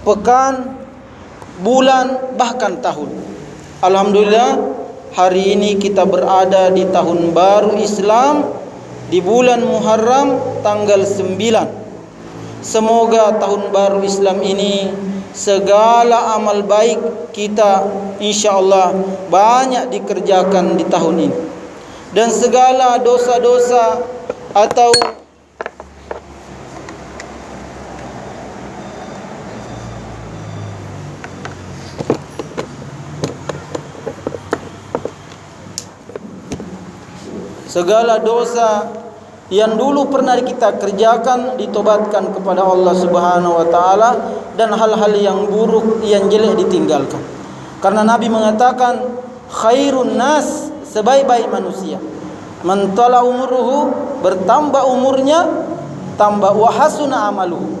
pekan, bulan, bahkan tahun. Alhamdulillah, hari ini kita berada di tahun baru Islam, di bulan Muharram tanggal 9. Semoga tahun baru Islam ini segala amal baik kita insyaallah banyak dikerjakan di tahun ini, dan segala dosa-dosa atau segala dosa yang dulu pernah kita kerjakan ditobatkan kepada Allah Subhanahu wa taala, dan hal-hal yang buruk yang jelek ditinggalkan. Karena Nabi mengatakan khairun nas, sebaik-baik manusia, man tala umuruhu, bertambah umurnya, tambah wa hasuna amaluhu,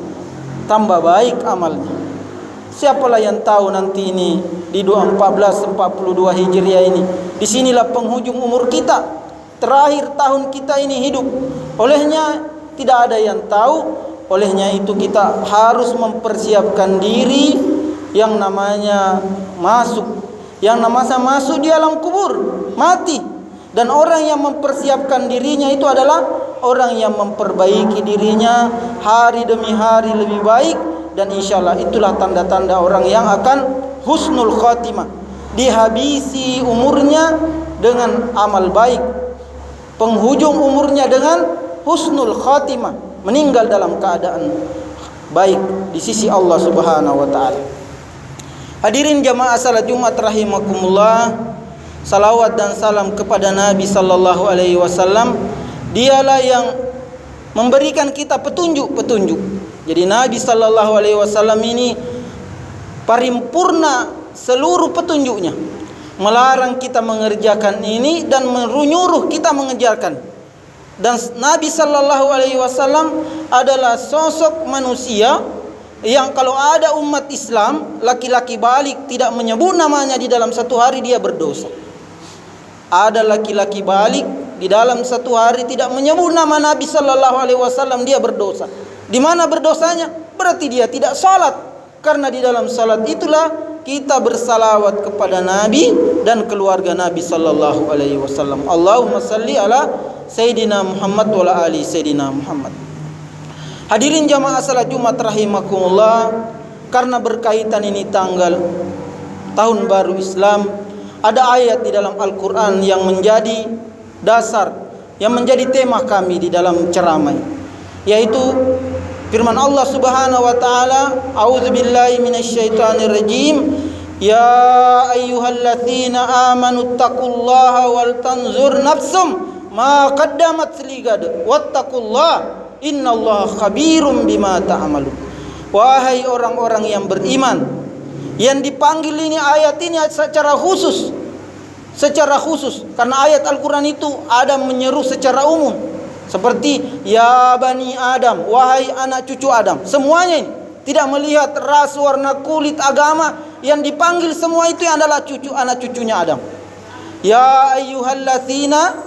tambah baik amalnya. Siapalah yang tahu nanti ini di 1442 Hijriah ini, disinilah penghujung umur kita, terakhir tahun kita ini hidup. Olehnya tidak ada yang tahu. Olehnya itu kita harus mempersiapkan diri yang namanya masuk di alam kubur, mati. Dan orang yang mempersiapkan dirinya itu adalah orang yang memperbaiki dirinya hari demi hari lebih baik. Dan insyaallah itulah tanda-tanda orang yang akan husnul khatimah, dihabisi umurnya dengan amal baik, penghujung umurnya dengan husnul khatimah, meninggal dalam keadaan baik di sisi Allah Subhanahu wa taala. Hadirin jamaah salat Jumat rahimakumullah, salawat dan salam kepada Nabi sallallahu alaihi wasallam. Dialah yang memberikan kita petunjuk-petunjuk. Jadi Nabi sallallahu alaihi wasallam ini paripurna seluruh petunjuknya, melarang kita mengerjakan ini dan menyuruh kita mengejarkan. Dan Nabi sallallahu alaihi wasallam adalah sosok manusia yang kalau ada umat Islam laki-laki balik tidak menyebut namanya di dalam satu hari, dia berdosa. Ada laki-laki balik di dalam satu hari tidak menyebut nama Nabi sallallahu alaihi wasallam, dia berdosa. Di mana berdosanya? Berarti dia tidak salat. Karena di dalam salat itulah kita bersalawat kepada Nabi dan keluarga Nabi sallallahu alaihi wasallam. Allahumma salli ala Sayyidina Muhammad wa ala ali Sayyidina Muhammad. Hadirin jamaah salat Jumat rahimakumullah, karena berkaitan ini tanggal tahun baru Islam, ada ayat di dalam Al-Quran yang menjadi dasar, yang menjadi tema kami di dalam ceramah, yaitu firman Allah Subhanahu wa taala, a'udzubillahi minasyaitonir rajim, ya ayyuhalladzina amanu taqullaha wal tanzur nafsum ma qaddamat ligad wattaqullaha innallaha khabirum bima ta'malun. Wahai orang-orang yang beriman, yang dipanggil ini ayat ini secara khusus karena ayat Al-Quran itu ada menyeru secara umum, seperti ya bani Adam, wahai anak cucu Adam, semuanya ini tidak melihat ras, warna kulit, agama. Yang dipanggil semua itu adalah anak cucunya Adam. Ya ayyuhalladzina,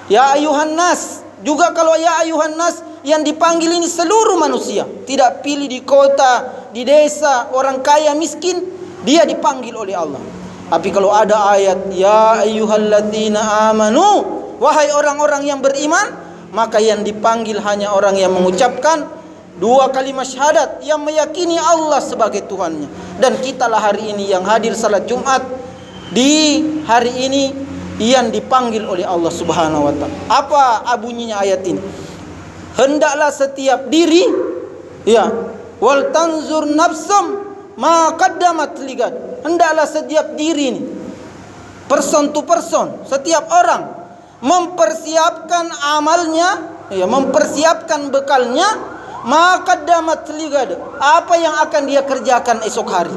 ya ayuhan nas. Juga kalau ya ayuhan nas, yang dipanggil ini seluruh manusia, tidak pilih di kota, di desa, orang kaya, miskin, dia dipanggil oleh Allah. Tapi kalau ada ayat ya ayyuhalladzina amanu, wahai orang-orang yang beriman, maka yang dipanggil hanya orang yang mengucapkan dua kalimat syahadat, yang meyakini Allah sebagai Tuhannya. Dan kitalah hari ini yang hadir salat Jumat di hari ini yang dipanggil oleh Allah Subhanahu wa taala. Apa bunyinya ayat ini? Hendaklah setiap diri, ya, wal tanzur nafsum ma qaddamat ligad. Hendaklah setiap diri ini, person to person, setiap orang mempersiapkan amalnya, ya, mempersiapkan bekalnya, ma qaddamat ligad. Apa yang akan dia kerjakan esok hari?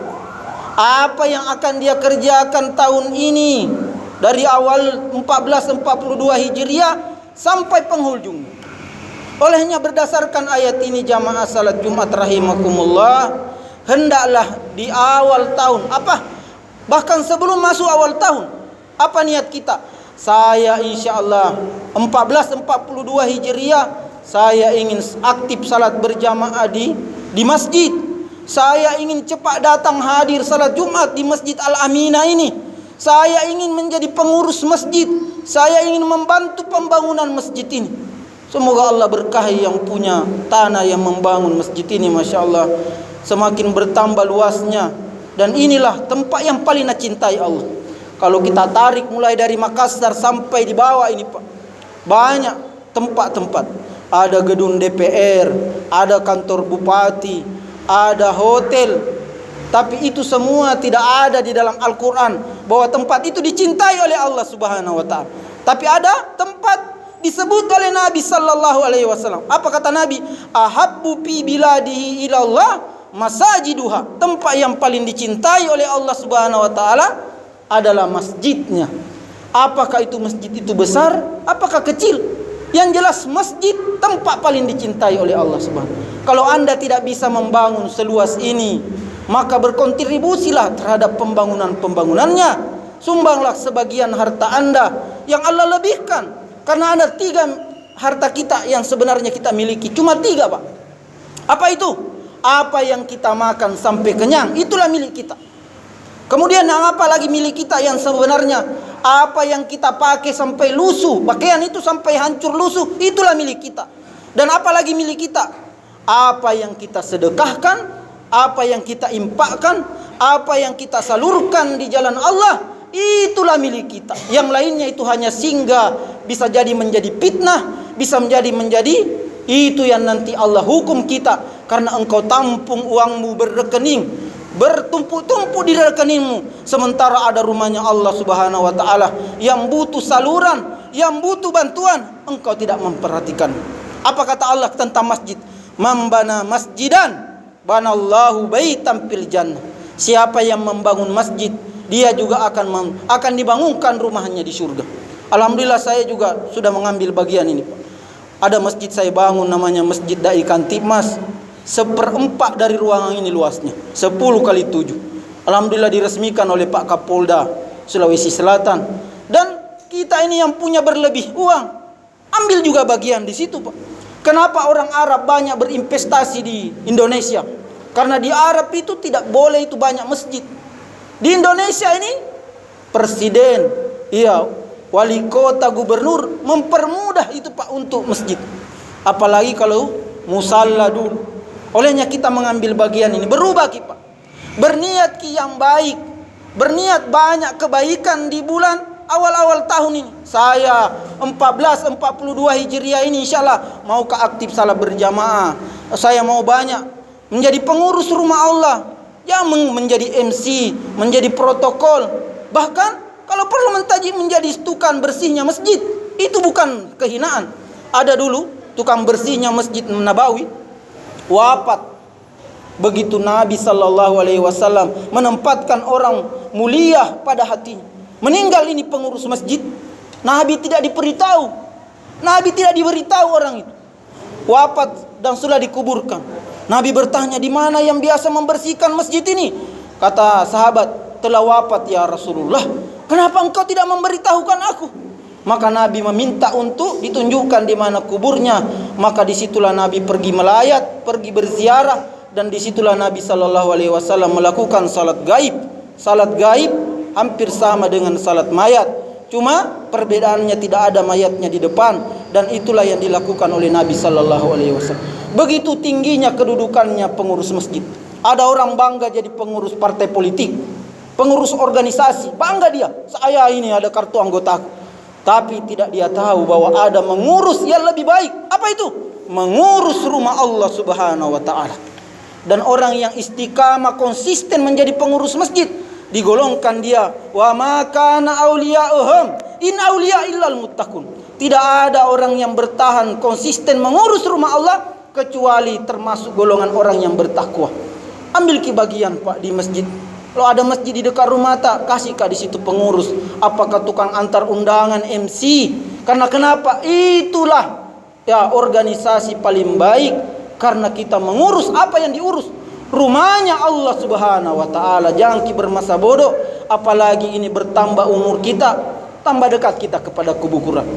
Apa yang akan dia kerjakan tahun ini? Dari awal 1442 Hijriah sampai penghujung. Olehnya berdasarkan ayat ini jamaah salat Jumat rahimakumullah, hendaklah di awal tahun, bahkan sebelum masuk awal tahun, apa niat kita? Saya insyaallah 1442 Hijriah saya ingin aktif salat berjamaah di masjid. Saya ingin cepat datang hadir salat Jumat di Masjid Al-Aminah ini. Saya ingin menjadi pengurus masjid. Saya ingin membantu pembangunan masjid ini. Semoga Allah berkahi yang punya tanah yang membangun masjid ini. Masya Allah, semakin bertambah luasnya. Dan inilah tempat yang paling dicintai Allah. Kalau kita tarik mulai dari Makassar sampai di bawah ini Pak, banyak tempat-tempat. Ada gedung DPR, ada kantor bupati, ada hotel. Tapi itu semua tidak ada di dalam Al-Quran bahwa tempat itu dicintai oleh Allah Subhanahu wa ta'ala. Tapi ada tempat disebut oleh Nabi sallallahu alaihi wasallam. Apa kata Nabi? Ahabbu fi biladihi ilallah masajiduha. Tempat yang paling dicintai oleh Allah Subhanahu wa ta'ala adalah masjidnya. Apakah itu masjid itu besar? Apakah kecil? Yang jelas masjid tempat paling dicintai oleh Allah Subhanahu. Kalau Anda tidak bisa membangun seluas ini, maka berkontribusilah terhadap pembangunannya. Sumbanglah sebagian harta Anda yang Allah lebihkan. Karena ada 3 harta kita yang sebenarnya kita miliki. Cuma 3 Pak. Apa itu? Apa yang kita makan sampai kenyang, itulah milik kita. Kemudian yang apa lagi milik kita yang sebenarnya? Apa yang kita pakai sampai lusuh, pakaian itu sampai hancur lusuh, itulah milik kita. Dan apa lagi milik kita? Apa yang kita sedekahkan, apa yang kita infakkan, apa yang kita salurkan di jalan Allah, itulah milik kita. Yang lainnya itu hanya singgah, bisa jadi menjadi fitnah, bisa menjadi itu yang nanti Allah hukum kita karena engkau tampung uangmu berrekening, bertumpuk-tumpuk di rekeningmu, sementara ada rumahnya Allah Subhanahu wa ta'ala yang butuh saluran, yang butuh bantuan, engkau tidak memperhatikan. Apa kata Allah tentang masjid? Membana masjidan banallahu baitan fil jannah. Siapa yang membangun masjid, dia juga akan dibangunkan rumahnya di surga. Alhamdulillah saya juga sudah mengambil bagian ini Pak. Ada masjid saya bangun namanya Masjid Dai Kantipmas. 1/4 dari ruangan ini luasnya, 10 kali 7. Alhamdulillah diresmikan oleh Pak Kapolda Sulawesi Selatan. Dan kita ini yang punya berlebih uang, ambil juga bagian di situ Pak. Kenapa orang Arab banyak berinvestasi di Indonesia? Karena di Arab itu tidak boleh itu banyak masjid. Di Indonesia ini presiden, wali kota, gubernur mempermudah itu Pak untuk masjid. Apalagi kalau musalla dulu. Olehnya kita mengambil bagian ini, berubah Pak. Berniat yang baik, berniat banyak kebaikan di bulan awal-awal tahun ini. Saya 1442 Hijriah ini insyaallah mau aktif salat berjamaah. Saya mau banyak menjadi pengurus rumah Allah, yang menjadi MC, menjadi protokol. Bahkan kalau perlu menjadi tukang bersihnya masjid, itu bukan kehinaan. Ada dulu tukang bersihnya Masjid Nabawi wafat. Begitu Nabi sallallahu alaihi wasallam menempatkan orang mulia pada hatinya, meninggal ini pengurus masjid, Nabi tidak diberitahu. Nabi tidak diberitahu orang itu wafat dan sudah dikuburkan. Nabi bertanya, di mana yang biasa membersihkan masjid ini? Kata sahabat, telah wafat ya Rasulullah. Kenapa engkau tidak memberitahukan aku? Maka Nabi meminta untuk ditunjukkan di mana kuburnya. Maka disitulah Nabi pergi melayat, pergi berziarah, dan disitulah Nabi sallallahu alaihi wasallam melakukan salat gaib. Salat gaib hampir sama dengan salat mayat, cuma perbedaannya tidak ada mayatnya di depan, dan itulah yang dilakukan oleh Nabi sallallahu alaihi wasallam. Begitu tingginya kedudukannya pengurus masjid. Ada orang bangga jadi pengurus partai politik, pengurus organisasi, bangga dia, saya ini ada kartu anggota. Tapi tidak dia tahu bahwa ada mengurus yang lebih baik. Apa itu? Mengurus rumah Allah Subhanahu wa ta'ala. Dan orang yang istiqamah konsisten menjadi pengurus masjid, digolongkan dia wa ma kana auliya'uhum in auliya illal muttaqun. Tidak ada orang yang bertahan konsisten mengurus rumah Allah kecuali termasuk golongan orang yang bertakwa. Ambil bagian Pak di masjid. Kalau ada masjid di dekat rumah tak, kasih di situ pengurus. Apakah tukang antar undangan, MC? Karena kenapa? Itulah organisasi paling baik. Karena kita mengurus apa yang diurus. Rumahnya Allah Subhanahu wa ta'ala. Jangan bermasa bodoh. Apalagi ini bertambah umur kita, tambah dekat kita kepada kuburan.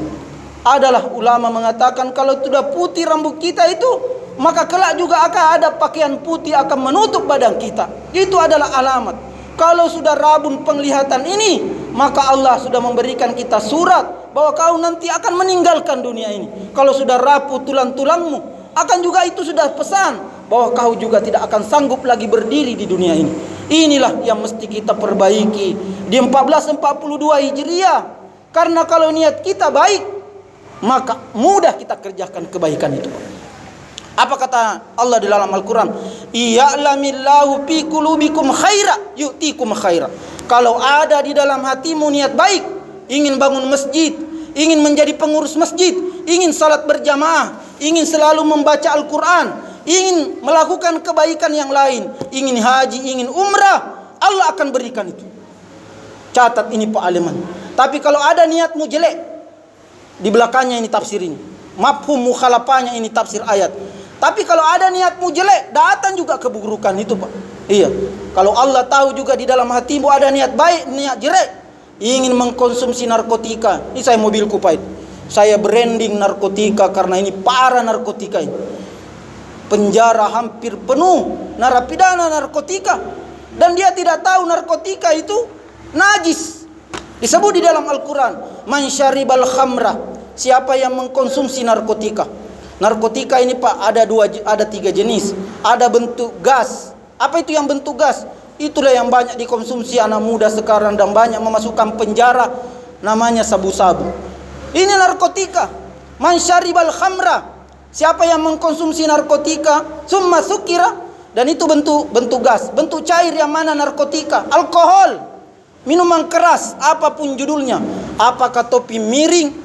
Adalah ulama mengatakan kalau sudah putih rambut kita itu, maka kelak juga akan ada pakaian putih akan menutup badan kita. Itu adalah alamat. Kalau sudah rabun penglihatan ini, maka Allah sudah memberikan kita surat bahwa kau nanti akan meninggalkan dunia ini. Kalau sudah rapuh tulang-tulangmu, akan juga itu sudah pesan bahwa kau juga tidak akan sanggup lagi berdiri di dunia ini. Inilah yang mesti kita perbaiki di 1442 Hijriah. Karena kalau niat kita baik, maka mudah kita kerjakan kebaikan itu. Apa kata Allah di dalam Al-Quran? Iya'lamillahu fi qulubikum khaira yu'tikum khaira. Kalau ada di dalam hatimu niat baik, ingin bangun masjid, ingin menjadi pengurus masjid, ingin salat berjamaah, ingin selalu membaca Al-Quran, ingin melakukan kebaikan yang lain, ingin haji, ingin umrah, Allah akan berikan itu. Catat ini Pak Aleman. Tapi kalau ada niatmu jelek, di belakangnya ini tafsir ini, mafhum mukhalafahnya ini tafsir ayat. Tapi kalau ada niatmu jelek, datang juga keburukan itu Pak. Iya. Kalau Allah tahu juga di dalam hatimu ada niat baik, niat jelek, ingin mengkonsumsi narkotika. Ini saya mobilku Pak. Saya branding narkotika karena ini parah narkotika ini. Penjara hampir penuh narapidana narkotika, dan dia tidak tahu narkotika itu najis. Disebut di dalam Al-Quran, man syaribal khamra, siapa yang mengkonsumsi narkotika. Narkotika ini Pak ada 3 jenis. Ada bentuk gas. Apa itu yang bentuk gas? Itulah yang banyak dikonsumsi anak muda sekarang dan banyak memasukkan penjara, namanya sabu-sabu. Ini narkotika. Man syaribal khamra, siapa yang mengkonsumsi narkotika, summa sukira, dan itu bentuk gas, bentuk cair yang mana narkotika, alkohol, minuman keras, apapun judulnya, apakah topi miring,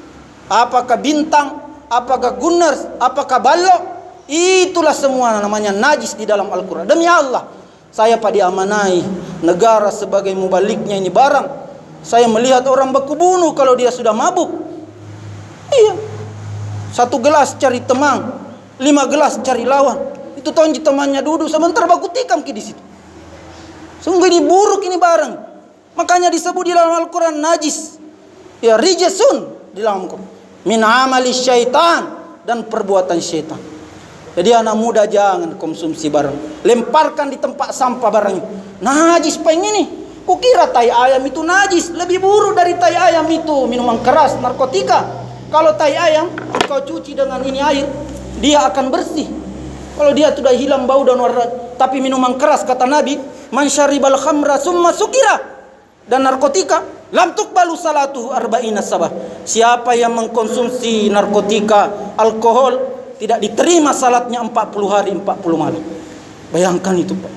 apakah bintang, apakah gunners, apakah balok, itulah semua namanya najis di dalam Al-Quran. Demi Allah, saya Pak diamanai negara sebagai mubaliknya ini barang. Saya melihat orang baku bunuh kalau dia sudah mabuk. Iya. 1 gelas cari teman, 5 gelas cari lawan. Itu tonji temannya duduk sebentar baku tikam di situ. Sungguh ini buruk ini barang. Makanya disebut di dalam Al-Quran najis. Ya, rijasun di dalam Al-Quran. Min amali syaitan, dan perbuatan syaitan. Jadi anak muda jangan konsumsi barang. Lemparkan di tempat sampah barang itu. Najis Pak ini. Kukira tai ayam itu najis. Lebih buruk dari tai ayam itu minuman keras, narkotika. Kalau tai ayam kau cuci dengan ini air, dia akan bersih. Kalau dia sudah hilang bau dan warna. Tapi minuman keras kata Nabi, man syaribal khamra summa sukira, dan narkotika, lam tuqbalu salatuhu arba'ina sabah. Siapa yang mengkonsumsi narkotika, alkohol, tidak diterima salatnya 40 hari 40 malam. Bayangkan itu Pak.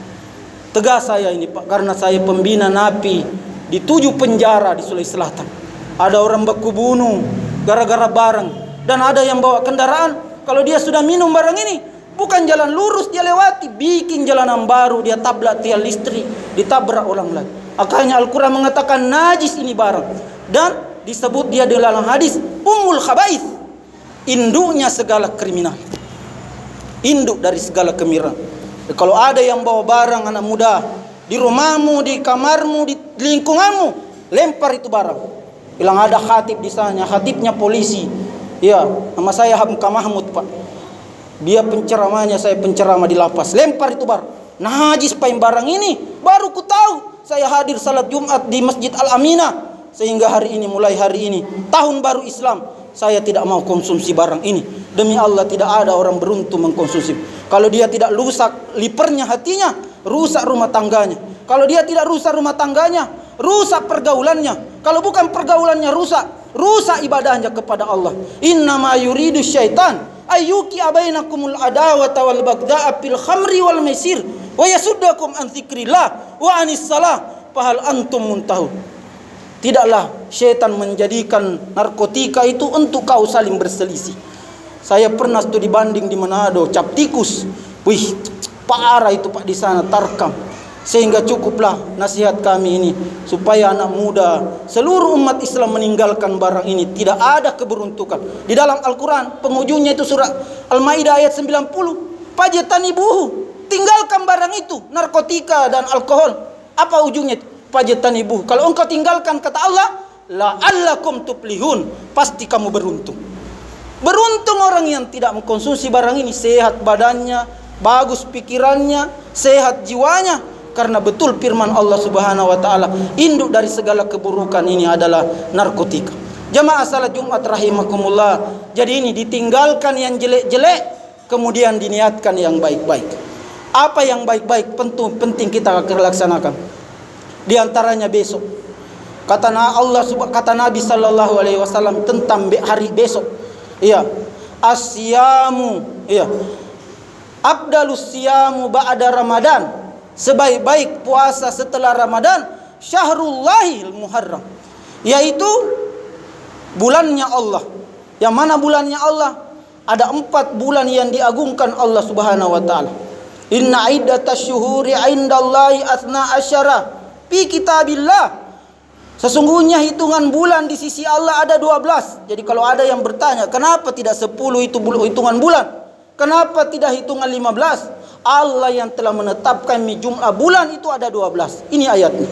Tegas saya ini Pak, karena saya pembina napi di 7 penjara di Sulawesi Selatan. Ada orang baku bunuh gara-gara barang, dan ada yang bawa kendaraan, kalau dia sudah minum barang ini, bukan jalan lurus dia lewati, bikin jalanan baru, dia tabrak tiang listrik, ditabrak orang lain. Akhirnya Al-Quran mengatakan najis ini barang, dan disebut dia di dalam hadis ummul khaba'ith, induknya segala kriminal, induk dari segala kemiran. Kalau ada yang bawa barang anak muda di rumahmu, di kamarmu, di lingkunganmu, lempar itu barang. Bilang ada khatib di sana, khatibnya polisi. Ya, nama saya Hamka Mahmud Pak. Dia penceramahnya, saya penceramah di lapas. Lempar itu barang. Najis Pak barang ini. Baru ku tahu. Saya hadir salat Jumat di Masjid Al-Aminah. Sehingga hari ini, mulai hari ini, tahun baru Islam, saya tidak mau konsumsi barang ini. Demi Allah tidak ada orang beruntung mengkonsumsi. Kalau dia tidak rusak lipernya hatinya, rusak rumah tangganya. Kalau dia tidak rusak rumah tangganya, rusak pergaulannya. Kalau bukan pergaulannya rusak ibadahnya kepada Allah. Innama yuridu syaitan ayyuki abainakumul adawata wal bagda'a fil khamri wal maisir wa yasuddakum an dzikrillah wa anis salah fahal antum muntahun. Tidaklah syaitan menjadikan narkotika itu untuk kau saling berselisih. Saya pernah studi banding di Manado, cap tikus. Wih, parah itu Pak di sana, tarkam. Sehingga cukuplah nasihat kami ini, supaya anak muda seluruh umat Islam meninggalkan barang ini. Tidak ada keberuntukan. Di dalam Al-Quran penghujungnya itu surah Al-Maidah ayat 90, fajtanibuhu, tinggalkan barang itu, narkotika dan alkohol. Apa ujungnya itu? Fajtanibuhu. Kalau engkau tinggalkan, kata Allah, la'allakum tuflihun, pasti kamu beruntung. Beruntung orang yang tidak mengkonsumsi barang ini, sehat badannya, bagus pikirannya, sehat jiwanya. Karena betul firman Allah Subhanahu wa taala, induk dari segala keburukan ini adalah narkotika. Jamaah salat Jumat rahimakumullah. Jadi ini ditinggalkan yang jelek-jelek, kemudian diniatkan yang baik-baik. Apa yang baik-baik penting kita laksanakan. Di antaranya besok. Kata Nabi sallallahu alaihi wasallam tentang hari besok. Iya. Asyamu, iya. Afdalus siyamu ba'da Ramadan. Sebaik-baik puasa setelah Ramadan Syahrullahil Muharram, yaitu bulannya Allah. Yang mana bulannya Allah? Ada 4 bulan yang diagungkan Allah Subhanahu wa taala. Inna iddatash syuhuri 'indallahi atsna asyara fi kitabillah. Sesungguhnya hitungan bulan di sisi Allah ada 12. Jadi kalau ada yang bertanya, kenapa tidak 10 itu hitungan bulan? Kenapa tidak hitungan 15? Allah yang telah menetapkan jumlah bulan itu ada 12. Ini ayatnya.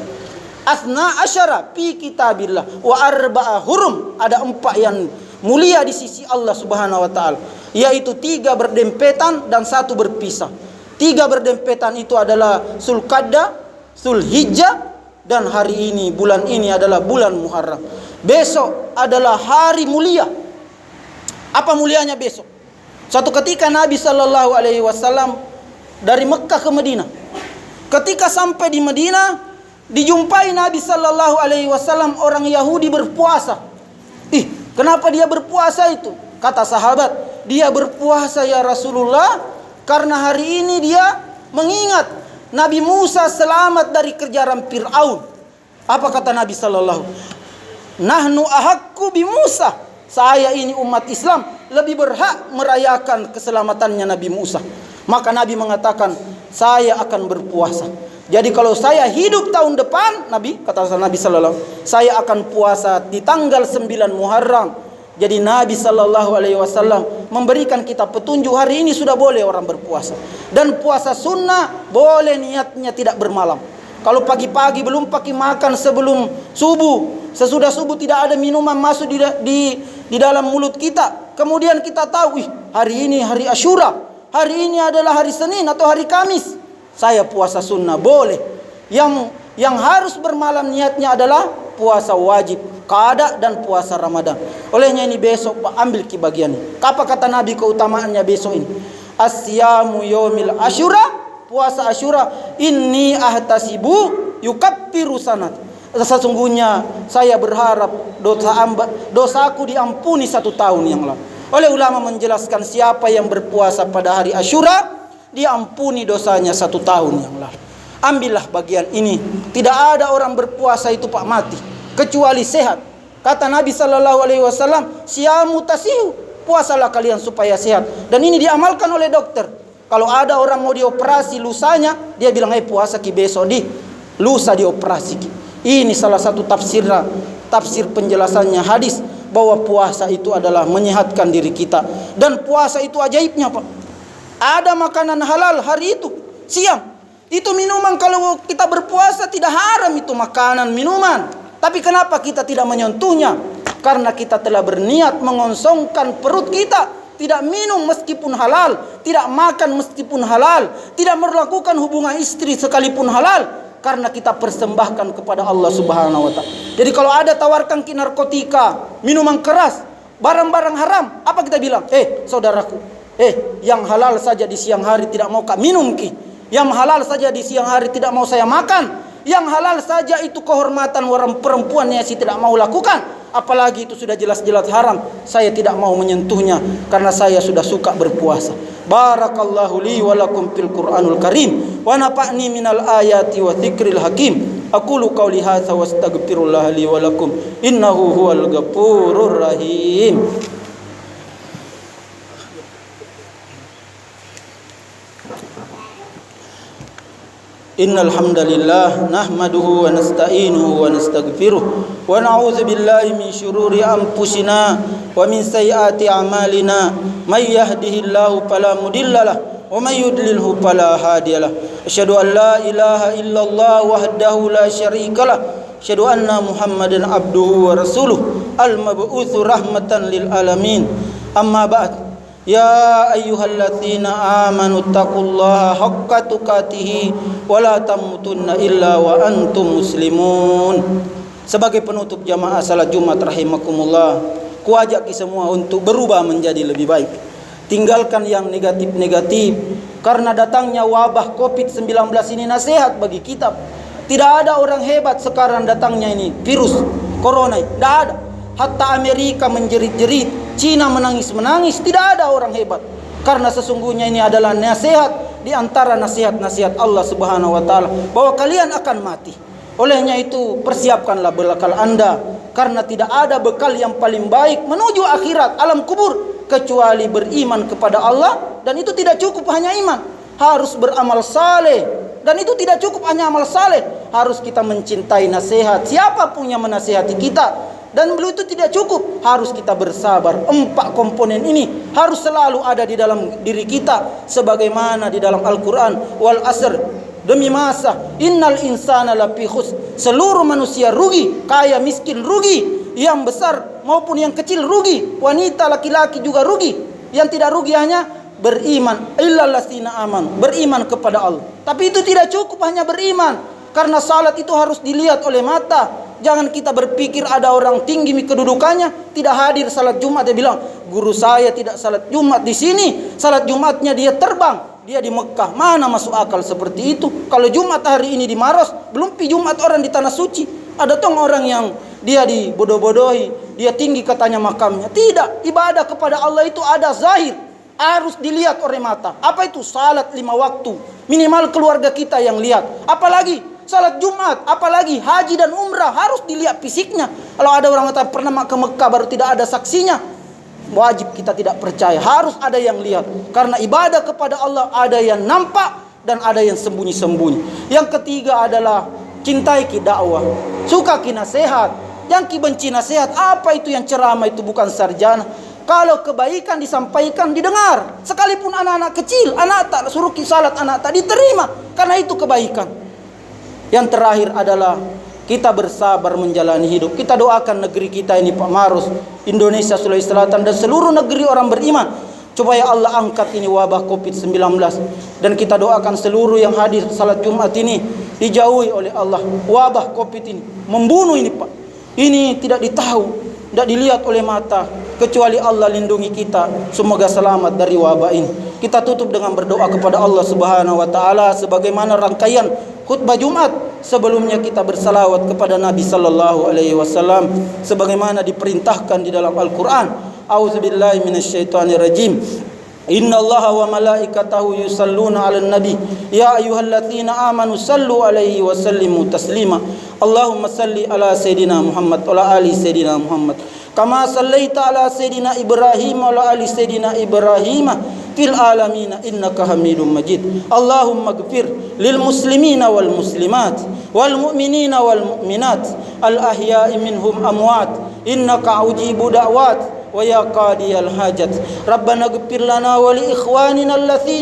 Asna asyara fi kitabillah wa arba'a hurum. Ada 4 yang mulia di sisi Allah Subhanahu wa taala, yaitu 3 berdempetan dan 1 berpisah. 3 berdempetan itu adalah Zulqa'dah, Zulhijjah, dan hari ini, bulan ini adalah bulan Muharram. Besok adalah hari mulia. Apa mulianya besok? Suatu ketika Nabi sallallahu alaihi wasallam dari Mekah ke Madinah. Ketika sampai di Madinah, dijumpai Nabi sallallahu alaihi wasallam orang Yahudi berpuasa. Kenapa dia berpuasa itu? Kata sahabat, dia berpuasa ya Rasulullah karena hari ini dia mengingat Nabi Musa selamat dari kejaran Fir'aun. Apa kata Nabi sallallahu? Nahnu ahaqqu bi Musa. Saya ini umat Islam lebih berhak merayakan keselamatannya Nabi Musa. Maka Nabi mengatakan, saya akan berpuasa. Jadi kalau saya hidup tahun depan, kata Nabi sallallahu, saya akan puasa di tanggal 9 Muharram. Jadi Nabi sallallahu alaihi wasallam memberikan kita petunjuk, hari ini sudah boleh orang berpuasa. Dan puasa sunnah boleh niatnya tidak bermalam. Kalau pagi-pagi belum pakai makan sebelum subuh, sesudah subuh tidak ada minuman masuk di dalam mulut kita. Kemudian kita tahu, hari ini hari Asyura. Hari ini adalah hari Senin atau hari Kamis, saya puasa sunnah boleh. Yang harus bermalam niatnya adalah puasa wajib, qada dan puasa Ramadan. Olehnya ini besok ambil bagian ini. Apa kata Nabi keutamaannya besok ini? Asyamu yaumil Asyura, puasa Asyura, inni ahtasibu yukaffiru sanat. Sesungguhnya saya berharap dosaku diampuni 1 tahun yang lalu. Oleh ulama menjelaskan, siapa yang berpuasa pada hari Asyura, diampuni dosanya 1 tahun yang lalu. Ambillah bagian ini. Tidak ada orang berpuasa itu Pak mati, kecuali sehat. Kata Nabi sallallahu alaihi wasallam, siyamu tasihu, puasalah kalian supaya sehat. Dan ini diamalkan oleh dokter. Kalau ada orang mau dioperasi lusanya, dia bilang, puasa ki besok lusa dioperasi ki. Ini salah satu tafsir penjelasannya hadis, bahwa puasa itu adalah menyehatkan diri kita. Dan puasa itu ajaibnya Pak, ada makanan halal hari itu, siang. Itu minuman, kalau kita berpuasa tidak haram itu makanan, minuman. Tapi kenapa kita tidak menyentuhnya? Karena kita telah berniat mengosongkan perut kita. Tidak minum meskipun halal, tidak makan meskipun halal, tidak melakukan hubungan istri sekalipun halal. Karena kita persembahkan kepada Allah Subhanahu wa ta'ala. Jadi kalau ada tawarkan ki narkotika, minuman keras, barang-barang haram, apa kita bilang? Saudaraku, yang halal saja di siang hari tidak mau kak minum ki. Yang halal saja di siang hari tidak mau saya makan. Yang halal saja itu kehormatan orang perempuan yang saya tidak mau lakukan. Apalagi itu sudah jelas-jelas haram, saya tidak mau menyentuhnya karena saya sudah suka berpuasa. Barakallahu li wa lakum fil Qur'anul Karim wa nafa'ni minal ayati wa dzikril hakim. Aqulu qawli hadza wa astaghfirullah li wa lakum innahu huwal ghafurur rahim. Innal hamdalillah nahmaduhu wa nasta'inuhu wa nastaghfiruh wa na'udzu billahi min shururi anfusina wa min sayyiati a'malina may yahdihillahu fala mudhillalah wa may yudlilhu fala hadiyalah. Asyhadu an la ilaha illallah wahdahu la syarikalah, asyhadu anna Muhammadan abduhu wa rasuluh al mab'utsu rahmatan lil alamin. Amma ba'd. Ya ayyuhalladzina amanu taqullaha haqqa tuqatih wa la tamutunna illa wa antum muslimun. Sebagai penutup jamaah salat Jumat rahimakumullah, kuajak kita semua untuk berubah menjadi lebih baik. Tinggalkan yang negatif-negatif, karena datangnya wabah Covid-19 ini nasihat bagi kita. Tidak ada orang hebat sekarang datangnya ini virus corona, tidak ada. Hatta Amerika menjerit-jerit, Cina menangis-menangis, tidak ada orang hebat. Karena sesungguhnya ini adalah nasihat di antara nasihat-nasihat Allah Subhanahu wa taala bahwa kalian akan mati. Olehnya itu persiapkanlah bekal Anda, karena tidak ada bekal yang paling baik menuju akhirat alam kubur kecuali beriman kepada Allah. Dan itu tidak cukup hanya iman, harus beramal saleh. Dan itu tidak cukup hanya amal saleh, harus kita mencintai nasihat siapapun yang menasihati kita. Dan belum itu tidak cukup, harus kita bersabar. 4 komponen ini harus selalu ada di dalam diri kita, sebagaimana di dalam Al-Quran, wal asr, demi masa, innal insana lafi khusr, seluruh manusia rugi, kaya miskin rugi, yang besar maupun yang kecil rugi, wanita laki-laki juga rugi. Yang tidak rugi hanya beriman, illal ladzina amanu, beriman kepada Allah. Tapi itu tidak cukup hanya beriman, karena salat itu harus dilihat oleh mata. Jangan kita berpikir ada orang tinggi kedudukannya tidak hadir salat Jumat, dia bilang guru saya tidak salat Jumat di sini, salat Jumatnya dia terbang, dia di Mekah. Mana masuk akal seperti itu? Kalau Jumat hari ini di Maros, belum pi Jumat orang di tanah suci. Ada tong orang yang dia dibodoh-bodohi, dia tinggi katanya makamnya. Tidak, ibadah kepada Allah itu ada zahir, harus dilihat oleh mata. Apa itu? Salat 5 waktu, minimal keluarga kita yang lihat. Apalagi salat Jumat, apalagi haji dan umrah, harus dilihat fisiknya. Kalau ada orang kata pernah ke Mekah baru tidak ada saksinya, wajib kita tidak percaya, harus ada yang lihat. Karena ibadah kepada Allah ada yang nampak dan ada yang sembunyi-sembunyi. Yang ketiga adalah cintai ki dakwah, suka ki nasihat. Yang ki benci nasihat, apa itu yang ceramah itu bukan sarjana. Kalau kebaikan disampaikan didengar, sekalipun anak-anak kecil, anak tak suruh ki salat, anak tak diterima, karena itu kebaikan. Yang terakhir adalah kita bersabar menjalani hidup. Kita doakan negeri kita ini Pak Maros, Indonesia, Sulawesi Selatan, dan seluruh negeri orang beriman, supaya Allah angkat ini wabah Covid-19. Dan kita doakan seluruh yang hadir salat Jumat ini dijauhi oleh Allah wabah Covid ini. Membunuh ini Pak, ini tidak ditahu, tidak dilihat oleh mata, kecuali Allah lindungi kita. Semoga selamat dari wabah ini. Kita tutup dengan berdoa kepada Allah Subhanahu wa taala sebagaimana rangkaian khutbah Jumat. Sebelumnya kita bersalawat kepada Nabi sallallahu alaihi wasallam sebagaimana diperintahkan di dalam Al-Qur'an. A'udzubillahi minasyaitonir rajim. Innallaha wa malaikatahu yusalluna 'alan nabi ya ayyuhalladzina amanu sallu 'alaihi wa sallimu taslima. Allahumma salli ala sayidina Muhammad wa ala ali sayidina Muhammad kama sallaita ala sayidina Ibrahim wa ala ali sayidina Ibrahim fil alamin innaka Hamidum Majid. Allahumma ighfir lil muslimina wal muslimat wal mu'minina wal mu'minat al ahya'i minhum amwat innaka ujibu da'wat wa ya qadiyal hajat. Rabbana ighfir lana wa li ikhwanina alladzina